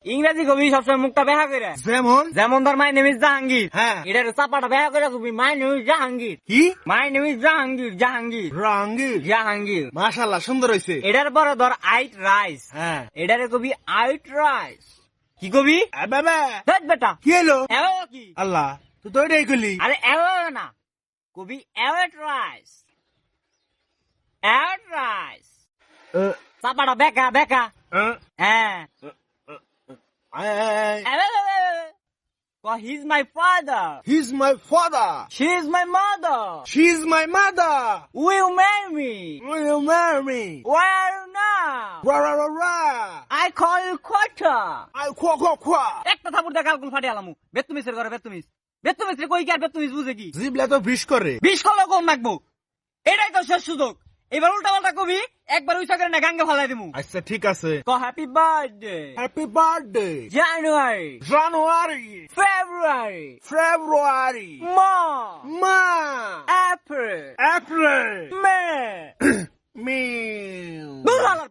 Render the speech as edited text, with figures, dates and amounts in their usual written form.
ইংরেজি কবি সবসময় মুখটা ব্যাহা করে। যেমন যেমন ধর মাই নেম ইজ জাহাঙ্গীর। হ্যাঁ। এটার চাপাটা ব্যাহা করে কবি মাই নেম ইজ জাহাঙ্গীর। কি my name is Jahangir. Jahangir রাঙ্গি জাহাঙ্গীর। মাশাআল্লাহ সুন্দর হইছে। এটার পরে ধর আইট রাইস। হ্যাঁ এটারে কবি আইট রাইস। কি কবি? বাবা দেখ বেটা কি হলো এও কি? আল্লাহ তুই তো এটাই করলি। আরে এও না, কবি এওয়েট রাইস। এওয়েট রাইস। চাপাটা বেকা বেকা। হ্যাঁ he's my father. He's my father. She's my mother. She's my mother. Will you marry me? Will you marry me? Where are you now? Ra ra ra ra. I call you quarter. I qua. একটা থাপুর দিয়ে গালগুল ফাটে আলামু। বেতুমিসের ঘরে বেতুমিস। বেতুমিসের কই কি আর বেতুমিস বুঝে কি? জিবলা তো বিশ করে। বিষ করলে কোন মাখবো? এটাই তো শেষ সুযোগ। এবার উল্টা পাল্টা কবি একবার উইসা করে না গাঙ্গে ফালাই দিমু। আচ্ছা ঠিক আছে। কো হ্যাপি বার্থডে। হ্যাপি বার্থডে জানুয়ারি, জানুয়ারি, ফেব্রুয়ারি, ফেব্রুয়ারি, মার্চ, মার্চ, এপ্রিল, এপ্রিল, মে। মে। দূর হালার